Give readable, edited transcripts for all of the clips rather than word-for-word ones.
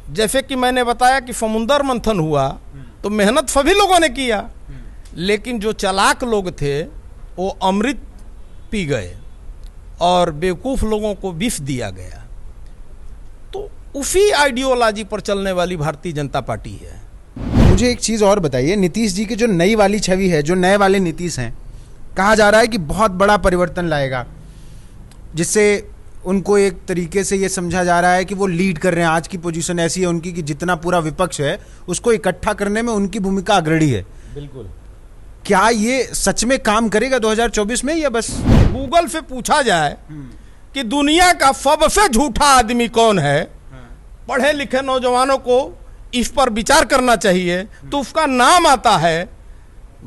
जैसे कि मैंने बताया कि समुद्र मंथन हुआ तो मेहनत सभी लोगों ने किया, लेकिन जो चालाक लोग थे वो अमृत पी गए और बेवकूफ़ लोगों को विष दिया गया। तो उसी आइडियोलॉजी पर चलने वाली भारतीय जनता पार्टी है। मुझे एक चीज़ और बताइए, नीतीश जी की जो नई वाली छवि है, जो नए वाले नीतीश हैं, कहा जा रहा है कि बहुत बड़ा परिवर्तन लाएगा, जिससे उनको एक तरीके से ये समझा जा रहा है कि वो लीड कर रहे हैं। आज की पोजीशन ऐसी है उनकी कि जितना पूरा विपक्ष है उसको इकट्ठा करने में उनकी भूमिका अग्रणी है। बिल्कुल। क्या ये सच में काम करेगा 2024 में, या बस गूगल से पूछा जाए कि दुनिया का सबसे झूठा आदमी कौन है, पढ़े लिखे नौजवानों को इस पर विचार करना चाहिए, तो उसका नाम आता है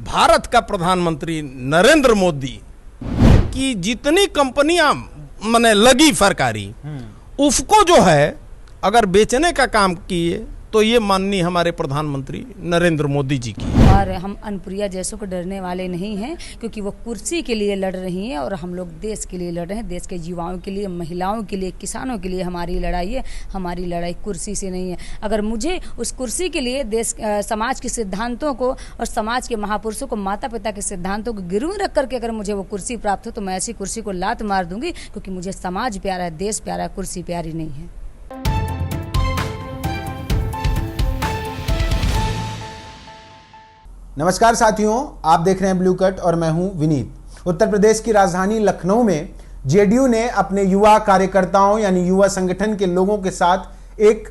भारत का प्रधानमंत्री नरेंद्र मोदी की जितनी कंपनियां माने लगी सरकारी, उसको जो है अगर बेचने का काम किए तो ये माननीय हमारे प्रधानमंत्री नरेंद्र मोदी जी की। और हम अनुप्रिया जैसों को डरने वाले नहीं हैं, क्योंकि वो कुर्सी के लिए लड़ रही हैं और हम लोग देश के लिए लड़ रहे हैं। देश के युवाओं के लिए, महिलाओं के लिए, किसानों के लिए हमारी लड़ाई है। हमारी लड़ाई कुर्सी से नहीं है। अगर मुझे उस कुर्सी के लिए देश समाज के सिद्धांतों को और समाज के महापुरुषों को, माता पिता के सिद्धांतों को गिरवी रख करके अगर मुझे वो कुर्सी प्राप्त हो तो मैं ऐसी कुर्सी को लात मार दूंगी, क्योंकि मुझे समाज प्यारा है, देश प्यारा है, कुर्सी प्यारी नहीं है। नमस्कार साथियों, आप देख रहे हैं ब्लू कट और मैं हूं विनीत। उत्तर प्रदेश की राजधानी लखनऊ में जेडीयू ने अपने युवा कार्यकर्ताओं यानी युवा संगठन के लोगों के साथ एक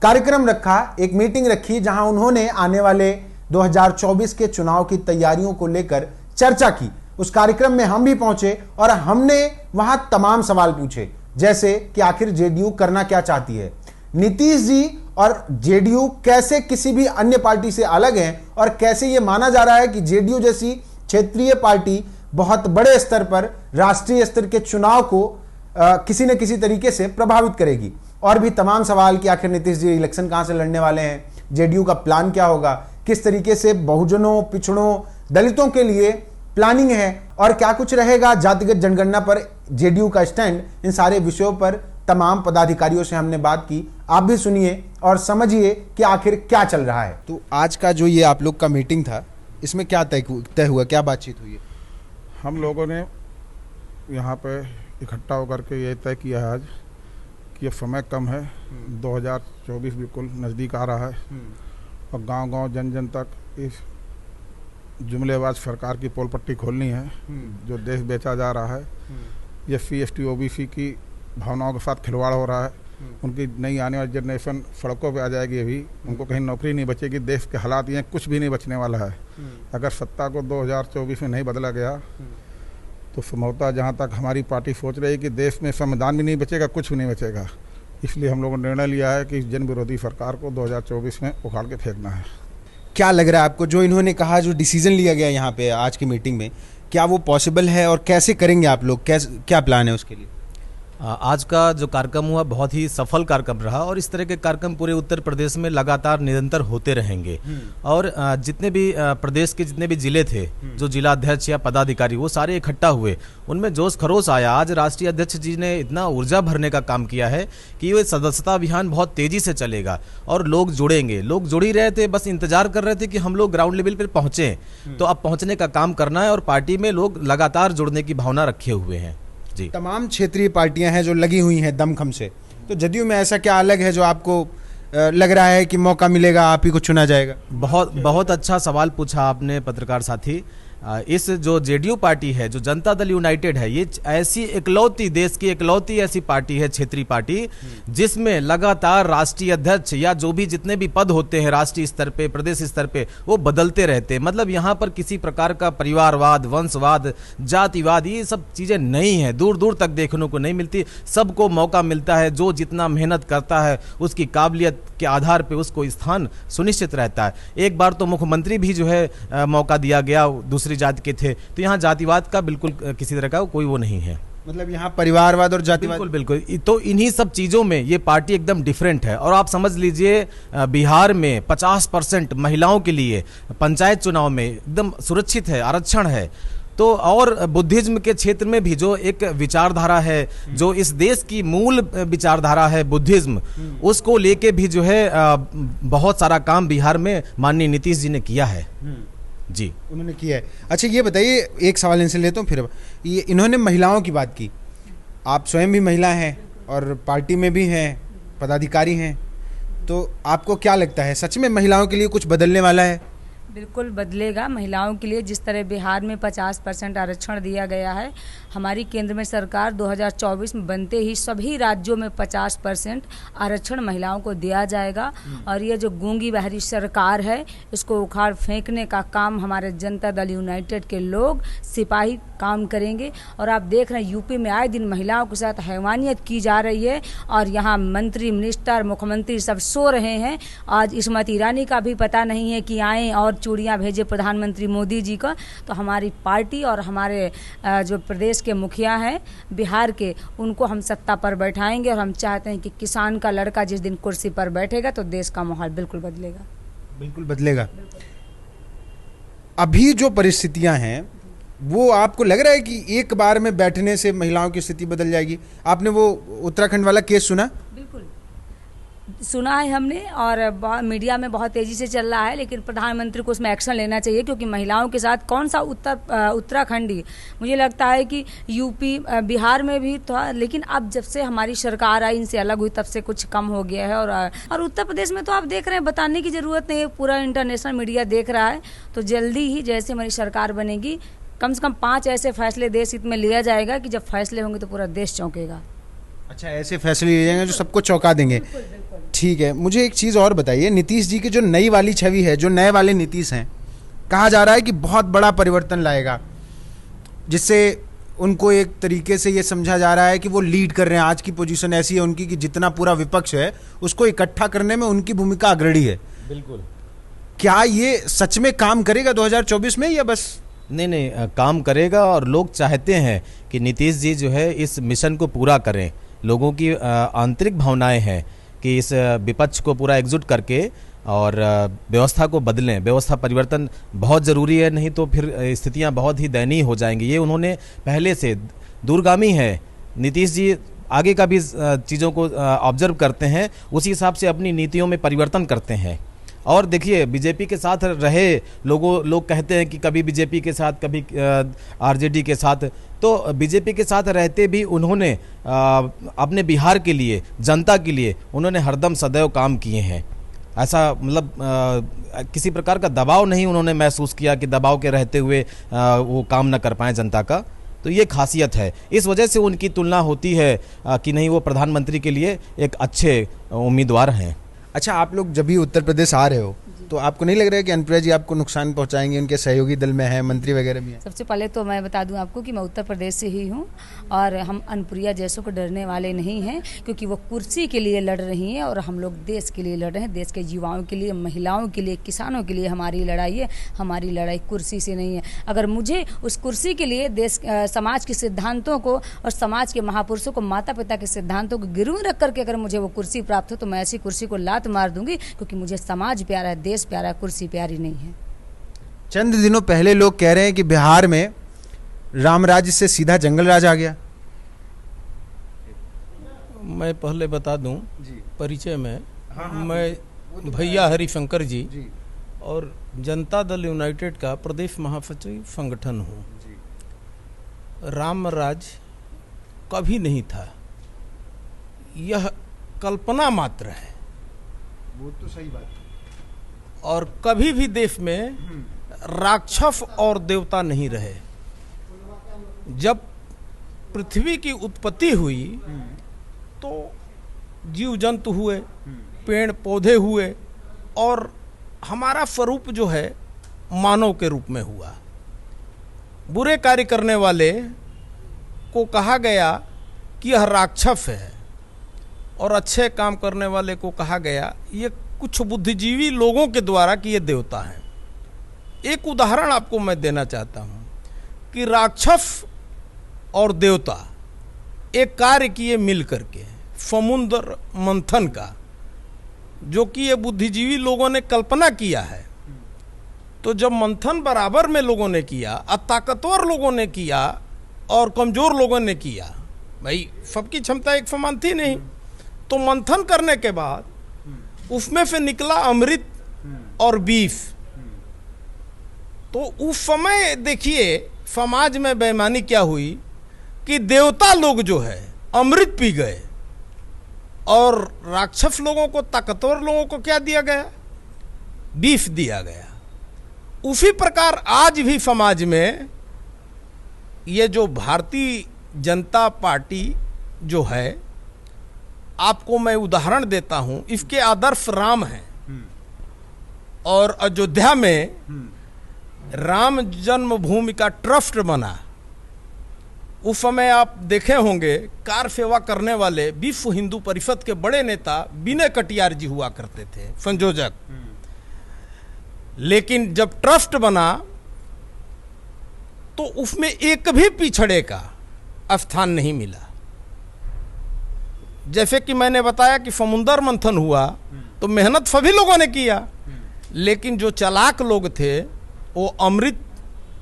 कार्यक्रम रखा, एक मीटिंग रखी, जहां उन्होंने आने वाले 2024 के चुनाव की तैयारियों को लेकर चर्चा की। उस कार्यक्रम में हम भी पहुंचे और हमने वहां तमाम सवाल पूछे, जैसे कि आखिर जेडीयू करना क्या चाहती है, नीतीश जी और जेडीयू कैसे किसी भी अन्य पार्टी से अलग हैं, और कैसे ये माना जा रहा है कि जेडीयू जैसी क्षेत्रीय पार्टी बहुत बड़े स्तर पर राष्ट्रीय स्तर के चुनाव को किसी न किसी तरीके से प्रभावित करेगी। और भी तमाम सवाल कि आखिर नीतीश जी इलेक्शन कहां से लड़ने वाले हैं, जेडीयू का प्लान क्या होगा, किस तरीके से बहुजनों, पिछड़ों, दलितों के लिए प्लानिंग है, और क्या कुछ रहेगा जातिगत जनगणना पर जेडीयू का स्टैंड। इन सारे विषयों पर तमाम पदाधिकारियों से हमने बात की। आप भी सुनिए और समझिए कि आखिर क्या चल रहा है। तो आज का जो ये आप लोग का मीटिंग था, इसमें क्या तय हुआ, क्या बातचीत हुई है? हम लोगों ने यहाँ पे इकट्ठा होकर के ये तय किया है आज कि अब समय कम है, 2024 बिल्कुल नज़दीक आ रहा है और गांव-गांव, जन-जन तक इस जुमलेबाज सरकार की पोल पट्टी खोलनी है जो देश बेचा जा रहा है। ये SC/ST OBC की भावनाओं के साथ खिलवाड़ हो रहा है। उनकी नई आने वाली जनरेशन सड़कों पे आ जाएगी, अभी उनको कहीं नौकरी नहीं बचेगी। देश के हालात ये कुछ भी नहीं बचने वाला है। अगर सत्ता को 2024 में नहीं बदला गया तो संभवतः जहाँ तक हमारी पार्टी सोच रही है कि देश में संविधान भी नहीं बचेगा, कुछ भी नहीं बचेगा। इसलिए हम लोगों ने निर्णय लिया है कि जन विरोधी सरकार को 2024 में उखाड़ के फेंकना है। क्या लग रहा है आपको, जो इन्होंने कहा, जो डिसीजन लिया गया यहाँ पे आज की मीटिंग में, क्या वो पॉसिबल है और कैसे करेंगे आप लोग, क्या प्लान है उसके लिए? आज का जो कार्यक्रम हुआ बहुत ही सफल कार्यक्रम रहा और इस तरह के कार्यक्रम पूरे उत्तर प्रदेश में लगातार निरंतर होते रहेंगे। और जितने भी प्रदेश के जितने भी जिले थे, जो जिला अध्यक्ष या पदाधिकारी, वो सारे इकट्ठा हुए, उनमें जोश खरोश आया। आज राष्ट्रीय अध्यक्ष जी ने इतना ऊर्जा भरने का काम किया है कि ये सदस्यता अभियान बहुत तेजी से चलेगा और लोग जुड़ेंगे। लोग जुड़ ही रहे थे, बस इंतजार कर रहे थे कि हम लोग ग्राउंड लेवल पर पहुँचें। तो अब पहुँचने का काम करना है और पार्टी में लोग लगातार जुड़ने की भावना रखे हुए हैं। जी, तमाम क्षेत्रीय पार्टियां हैं जो लगी हुई हैं दमखम से, तो जदयू में ऐसा क्या अलग है जो आपको लग रहा है कि मौका मिलेगा, आप ही को चुना जाएगा? बहुत अच्छा सवाल पूछा आपने पत्रकार साथी। इस जो जेडीयू पार्टी है, जो जनता दल यूनाइटेड है, ये ऐसी इकलौती, देश की इकलौती ऐसी पार्टी है, क्षेत्रीय पार्टी, जिसमें लगातार राष्ट्रीय अध्यक्ष या जो भी जितने भी पद होते हैं राष्ट्रीय स्तर पे, प्रदेश स्तर पे, वो बदलते रहते हैं। मतलब यहाँ पर किसी प्रकार का परिवारवाद, वंशवाद, जातिवाद, ये सब चीज़ें नहीं है, दूर दूर तक देखने को नहीं मिलती। सबको मौका मिलता है, जो जितना मेहनत करता है उसकी काबिलियत के आधार पे उसको स्थान सुनिश्चित रहता है। एक बार तो मुख्यमंत्री भी जो है मौका दिया गया, दूसरी जाति के थे। तो यहाँ जातिवाद का बिल्कुल किसी तरह का कोई वो नहीं है। मतलब यहाँ परिवारवाद और जातिवाद बिल्कुल। तो इन्हीं सब चीज़ों में ये पार्टी एकदम डिफरेंट है। और आप समझ लीजिए बिहार में 50% महिलाओं के लिए पंचायत चुनाव में एकदम सुरक्षित है, आरक्षण है। तो और बुद्धिज्म के क्षेत्र में भी जो एक विचारधारा है, जो इस देश की मूल विचारधारा है बुद्धिज्म, उसको लेके भी जो है बहुत सारा काम बिहार में माननीय नीतीश जी ने किया है। जी, उन्होंने किया है। अच्छा ये बताइए, एक सवाल इनसे लेता हूँ, फिर ये इन्होंने महिलाओं की बात की, आप स्वयं भी महिला हैं और पार्टी में भी हैं, पदाधिकारी हैं, तो आपको क्या लगता है सच में महिलाओं के लिए कुछ बदलने वाला है? बिल्कुल बदलेगा। महिलाओं के लिए जिस तरह बिहार में 50% आरक्षण दिया गया है, हमारी केंद्र में सरकार 2024 में बनते ही सभी राज्यों में 50% आरक्षण महिलाओं को दिया जाएगा। और ये जो गूंगी बहरी सरकार है, इसको उखाड़ फेंकने का काम हमारे जनता दल यूनाइटेड के लोग सिपाही काम करेंगे। और आप देख रहे हैं यूपी में आए दिन महिलाओं के साथ हैवानियत की जा रही है और यहाँ मंत्री, मिनिस्टर, मुख्यमंत्री सब सो रहे हैं। आज स्मृति ईरानी का भी पता नहीं है कि आएँ और चूड़ियाँ भेजे प्रधानमंत्री मोदी जी का। तो हमारी पार्टी और हमारे जो प्रदेश के मुखिया हैं बिहार के, उनको हम सत्ता पर बैठाएंगे और हम चाहते हैं कि किसान का लड़का जिस दिन कुर्सी पर बैठेगा तो देश का माहौल बिल्कुल बदलेगा। बिल्कुल बदलेगा। अभी जो परिस्थितियां हैं वो आपको लग रहा है कि एक बार में बैठने से महिलाओं की स्थिति बदल जाएगी? आपने वो उत्तराखंड वाला केस सुना? बिल्कुल सुना है हमने, और मीडिया में बहुत तेजी से चल रहा है, लेकिन प्रधानमंत्री को उसमें एक्शन लेना चाहिए, क्योंकि महिलाओं के साथ कौन सा उत्तराखंडी, मुझे लगता है कि यूपी, बिहार में भी था, लेकिन अब जब से हमारी सरकार आई, इनसे अलग हुई, तब से कुछ कम हो गया है। और उत्तर प्रदेश में तो आप देख रहे हैं, बताने की जरूरत नहीं है, पूरा इंटरनेशनल मीडिया देख रहा है। तो जल्दी ही जैसे हमारी सरकार बनेगी, कम से कम 5 ऐसे फैसले देश हित में लिया जाएगा कि जब फैसले होंगे तो पूरा देश चौंकेगा। अच्छा, ऐसे फैसले लिए जाएंगे जो सबको चौंका देंगे। ठीक है, मुझे एक चीज़ और बताइए, नीतीश जी की जो नई वाली छवि है, जो नए वाले नीतीश हैं, कहा जा रहा है कि बहुत बड़ा परिवर्तन लाएगा, जिससे उनको एक तरीके से ये समझा जा रहा है कि वो लीड कर रहे हैं। आज की पोजीशन ऐसी है उनकी कि जितना पूरा विपक्ष है उसको इकट्ठा करने में उनकी भूमिका अग्रणी है। बिल्कुल। क्या ये सच में काम करेगा 2024 में, या बस? नहीं, काम करेगा, और लोग चाहते हैं कि नीतीश जी जो है इस मिशन को पूरा करें। लोगों की आंतरिक भावनाएं हैं कि इस विपक्ष को पूरा एकजुट करके और व्यवस्था को बदलें। व्यवस्था परिवर्तन बहुत ज़रूरी है, नहीं तो फिर स्थितियां बहुत ही दयनीय हो जाएंगी। ये उन्होंने पहले से दूरगामी है। नीतीश जी आगे का भी चीज़ों को ऑब्जर्व करते हैं, उसी हिसाब से अपनी नीतियों में परिवर्तन करते हैं। और देखिए, बीजेपी के साथ रहे लोग कहते हैं कि कभी बीजेपी के साथ, कभी आरजेडी के साथ, तो बीजेपी के साथ रहते भी उन्होंने अपने बिहार के लिए, जनता के लिए उन्होंने हरदम सदैव काम किए हैं। ऐसा मतलब किसी प्रकार का दबाव नहीं उन्होंने महसूस किया कि दबाव के रहते हुए वो काम न कर पाए जनता का। तो ये खासियत है, इस वजह से उनकी तुलना होती है कि नहीं, वो प्रधानमंत्री के लिए एक अच्छे उम्मीदवार हैं। अच्छा, आप लोग जब भी उत्तर प्रदेश आ रहे हो तो आपको नहीं लग रहा है कि अनुप्रिया जी आपको नुकसान पहुंचाएंगे? उनके सहयोगी दल में है, मंत्री वगैरह भी हैं। सबसे पहले तो मैं बता दूं आपको कि मैं उत्तर प्रदेश से ही हूं, और हम अनुप्रिया जैसों को डरने वाले नहीं हैं, क्योंकि वो कुर्सी के लिए लड़ रही हैं और हम लोग देश के लिए लड़ रहे हैं। देश के युवाओं के लिए, महिलाओं के लिए, किसानों के लिए हमारी लड़ाई है। हमारी लड़ाई कुर्सी से नहीं है। अगर मुझे उस कुर्सी के लिए देश, समाज के सिद्धांतों को और समाज के महापुरुषों को, माता पिता के सिद्धांतों को गिरवी रख करके अगर मुझे वो कुर्सी प्राप्त हो, तो मैं ऐसी कुर्सी को लात मार दूंगी, क्योंकि मुझे समाज प्यारा है, देश प्यारा है, कुर्सी प्यारी नहीं है। चंद दिनों पहले लोग कह रहे हैं कि बिहार में राम राज्य से सीधा जंगल राज आ गया। मैं पहले बता दूं परिचय में, मैं भैया हरिशंकर जी और जनता दल यूनाइटेड का प्रदेश महासचिव संगठन हूं। राम राज कभी नहीं था, यह कल्पना मात्र है। वो तो सही बात है। और कभी भी देश में राक्षस और देवता नहीं रहे। जब पृथ्वी की उत्पत्ति हुई तो जीव जंतु हुए, पेड़ पौधे हुए, और हमारा स्वरूप जो है मानव के रूप में हुआ। बुरे कार्य करने वाले को कहा गया कि यह राक्षस है, और अच्छे काम करने वाले को कहा गया ये कुछ बुद्धिजीवी लोगों के द्वारा कि ये देवता हैं। एक उदाहरण आपको मैं देना चाहता हूं कि राक्षस और देवता एक कार्य किए मिल करके, समुद्र मंथन का, जो कि ये बुद्धिजीवी लोगों ने कल्पना किया है। तो जब मंथन बराबर में लोगों ने किया, ताकतवर लोगों ने किया और कमजोर लोगों ने किया, भाई सबकी क्षमता एक समान थी नहीं, तो मंथन करने के बाद उसमें से निकला अमृत और बीफ। तो उस समय देखिए समाज में बेईमानी क्या हुई कि देवता लोग जो है अमृत पी गए और राक्षस लोगों को, ताकतवर लोगों को क्या दिया गया? बीफ दिया गया। उसी प्रकार आज भी समाज में ये जो भारतीय जनता पार्टी जो है, आपको मैं उदाहरण देता हूं, इसके आदर्श राम हैं और अयोध्या में राम जन्मभूमि का ट्रस्ट बना। उस समय आप देखे होंगे कार सेवा करने वाले विश्व हिंदू परिषद के बड़े नेता विनय कटियार जी हुआ करते थे, संयोजक। लेकिन जब ट्रस्ट बना तो उसमें एक भी पिछड़े का स्थान नहीं मिला। जैसे कि मैंने बताया कि समुद्र मंथन हुआ तो मेहनत सभी लोगों ने किया, लेकिन जो चालाक लोग थे वो अमृत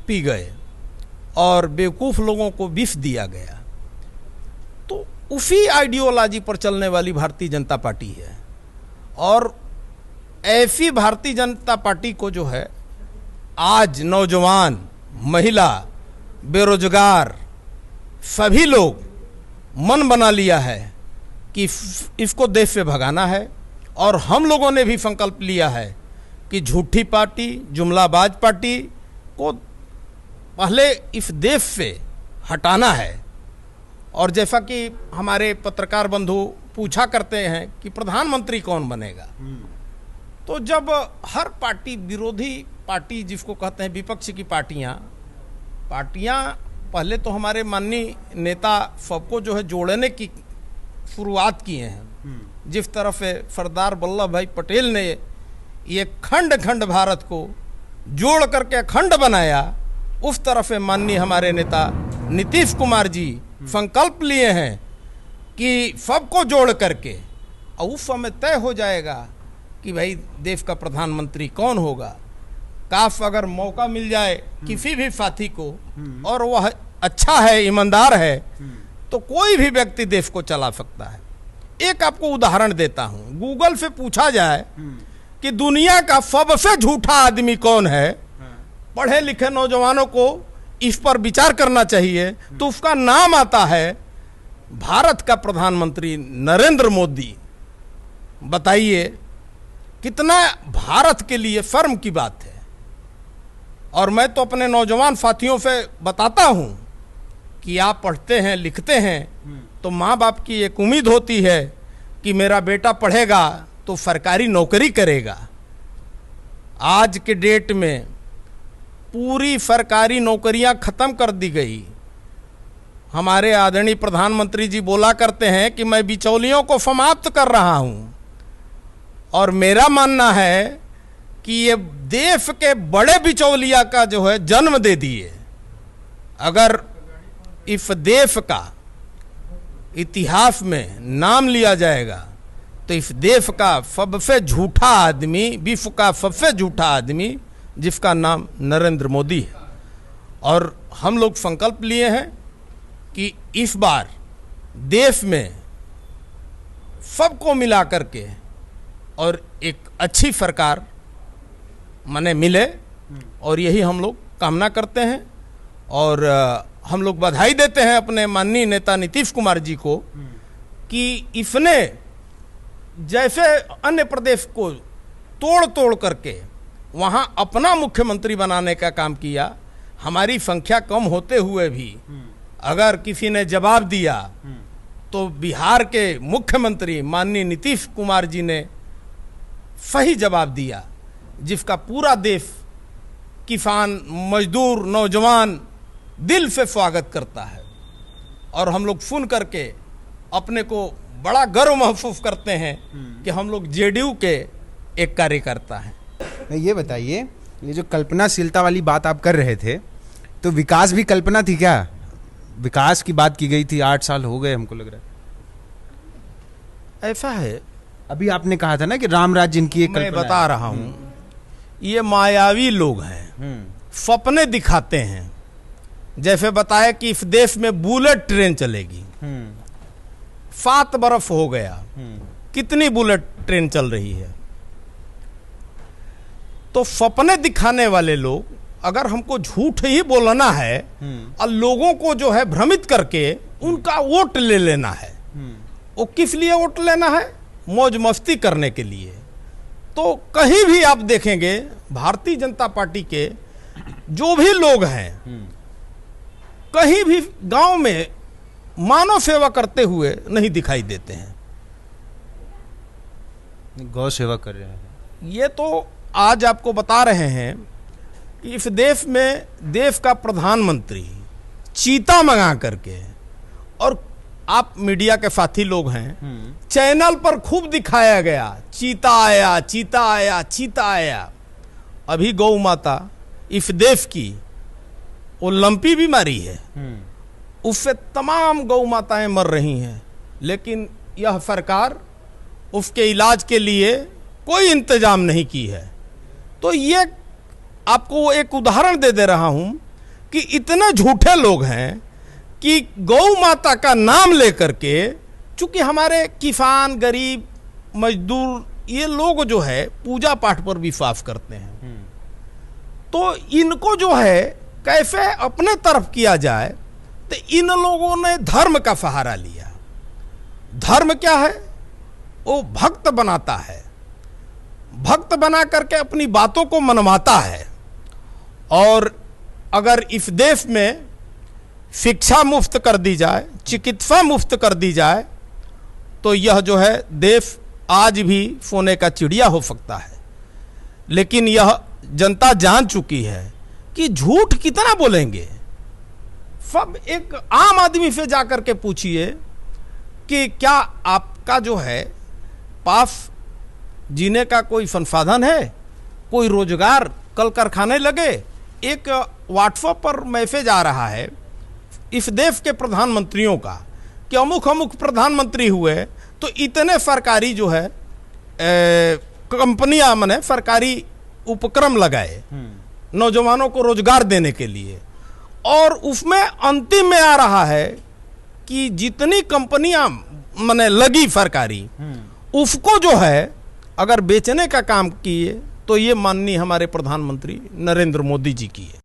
पी गए और बेवकूफ लोगों को विष दिया गया। तो उसी आइडियोलॉजी पर चलने वाली भारतीय जनता पार्टी है और ऐसी भारतीय जनता पार्टी को जो है आज नौजवान, महिला, बेरोजगार सभी लोग मन बना लिया है कि इसको देश से भगाना है। और हम लोगों ने भी संकल्प लिया है कि झूठी पार्टी, जुमलाबाज पार्टी को पहले इस देश से हटाना है। और जैसा कि हमारे पत्रकार बंधु पूछा करते हैं कि प्रधानमंत्री कौन बनेगा, तो जब हर पार्टी, विरोधी पार्टी जिसको कहते हैं विपक्ष की पार्टियां पहले तो हमारे माननीय नेता सबको जो है जोड़ने की शुरुआत किए हैं। जिस तरह से सरदार वल्लभ भाई पटेल ने ये खंड खंड भारत को जोड़ करके अखंड बनाया, उस तरफ से माननीय हमारे नेता नीतीश कुमार जी संकल्प लिए हैं कि सबको जोड़ करके, और उस समय तय हो जाएगा कि भाई देश का प्रधानमंत्री कौन होगा। काश अगर मौका मिल जाए किसी भी साथी को और वह अच्छा है, ईमानदार है, तो कोई भी व्यक्ति देश को चला सकता है। एक आपको उदाहरण देता हूं, गूगल से पूछा जाए कि दुनिया का सबसे झूठा आदमी कौन है, पढ़े लिखे नौजवानों को इस पर विचार करना चाहिए, तो उसका नाम आता है भारत का प्रधानमंत्री नरेंद्र मोदी। बताइए कितना भारत के लिए शर्म की बात है। और मैं तो अपने नौजवान साथियों से बताता हूं कि आप पढ़ते हैं, लिखते हैं, तो माँ बाप की एक उम्मीद होती है कि मेरा बेटा पढ़ेगा तो सरकारी नौकरी करेगा। आज के डेट में पूरी सरकारी नौकरियां खत्म कर दी गई। हमारे आदरणीय प्रधानमंत्री जी बोला करते हैं कि मैं बिचौलियों को समाप्त कर रहा हूं, और मेरा मानना है कि ये देश के बड़े बिचौलिया का जो है जन्म दे दिए। अगर इस देश का इतिहास में नाम लिया जाएगा तो इस देश का सबसे झूठा आदमी, विश्व का सबसे झूठा आदमी, जिसका नाम नरेंद्र मोदी है। और हम लोग संकल्प लिए हैं कि इस बार देश में सबको मिला करके और एक अच्छी सरकार माने मिले, और यही हम लोग कामना करते हैं। और हम लोग बधाई देते हैं अपने माननीय नेता नीतीश कुमार जी को कि इसने जैसे अन्य प्रदेश को तोड़ तोड़ करके वहाँ अपना मुख्यमंत्री बनाने का काम किया। हमारी संख्या कम होते हुए भी अगर किसी ने जवाब दिया तो बिहार के मुख्यमंत्री माननीय नीतीश कुमार जी ने सही जवाब दिया, जिसका पूरा देश, किसान, मजदूर, नौजवान दिल से स्वागत करता है। और हम लोग सुन करके अपने को बड़ा गर्व महसूस करते हैं कि हम लोग जेडीयू के एक कार्यकर्ता हैं। ये बताइए, ये जो कल्पनाशीलता वाली बात आप कर रहे थे, तो विकास भी कल्पना थी क्या? विकास की बात की गई थी, 8 साल हो गए हमको लग रहा है। ऐसा है, अभी आपने कहा था ना कि राम राज्य इनकी एक मैं कल्पना बता है। रहा हूं ये मायावी लोग हैं, सपने दिखाते हैं। जैसे बताया कि इस देश में बुलेट ट्रेन चलेगी, 7 बरस हो गया, कितनी बुलेट ट्रेन चल रही है। तो सपने दिखाने वाले लोग, अगर हमको झूठ ही बोलना है और लोगों को जो है भ्रमित करके उनका वोट ले लेना है, वो किस लिए वोट लेना है? मौज मस्ती करने के लिए। तो कहीं भी आप देखेंगे भारतीय जनता पार्टी के जो भी लोग हैं, कहीं भी गांव में मानव सेवा करते हुए नहीं दिखाई देते हैं। गौ सेवा कर रहे हैं। ये तो आज आपको बता रहे हैं कि इस देश में देश का प्रधानमंत्री चीता मंगा करके, और आप मीडिया के साथी लोग हैं, चैनल पर खूब दिखाया गया चीता आया, चीता आया, चीता आया। अभी गौ माता इस देश की वो लंपी बीमारी है, उससे तमाम गौ माताएं मर रही हैं, लेकिन यह सरकार उसके इलाज के लिए कोई इंतजाम नहीं की है। तो ये आपको एक उदाहरण दे रहा हूं कि इतने झूठे लोग हैं कि गौ माता का नाम लेकर के, चूंकि हमारे किसान, गरीब, मजदूर, ये लोग जो है पूजा पाठ पर विश्वास करते हैं, तो इनको जो है कैसे अपने तरफ किया जाए, तो इन लोगों ने धर्म का सहारा लिया। धर्म क्या है? वो भक्त बनाता है, भक्त बना करके अपनी बातों को मनवाता है। और अगर इस देश में शिक्षा मुफ्त कर दी जाए, चिकित्सा मुफ्त कर दी जाए, तो यह जो है देश आज भी सोने का चिड़िया हो सकता है। लेकिन यह जनता जान चुकी है कि झूठ कितना बोलेंगे। सब एक आम आदमी से जाकर के पूछिए कि क्या आपका जो है पास जीने का कोई संसाधन है, कोई रोजगार, कल कारखाने लगे। एक व्हाट्सएप पर मैसेज आ रहा है इस देश के प्रधानमंत्रियों का कि अमुक अमुक प्रधानमंत्री हुए तो इतने सरकारी जो है कंपनियां, माने सरकारी उपक्रम लगाए नौजवानों को रोजगार देने के लिए। और उसमें अंतिम में आ रहा है कि जितनी कंपनियां माने लगी सरकारी, उसको जो है अगर बेचने का काम किए तो ये माननीय हमारे प्रधानमंत्री नरेंद्र मोदी जी की है।